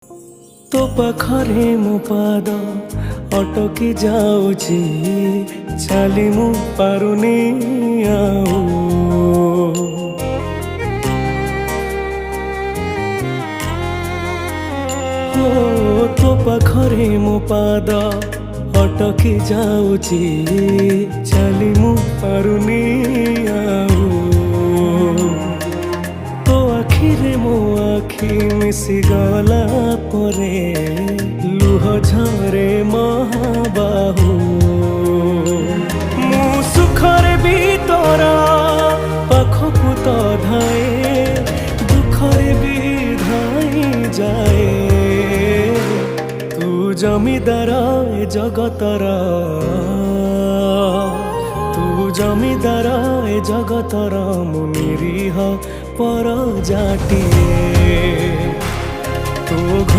तो पाखरे मो पाद अटकी जाऊची चाली मु पारुनी आऊ तो पाखरे मो पाद अटकी जाऊची चाली मु पारुनी आऊ तो आखिरे मो आखि मिसी गला परे लुह झरे महाबाहु मु सुखरे भी तोरा पाखकु तो धाए दुखरे भी धाई जाए तू जमीदार ए जगतर तू जमीदार ए जगतर मु निरीह पर जाटिए तो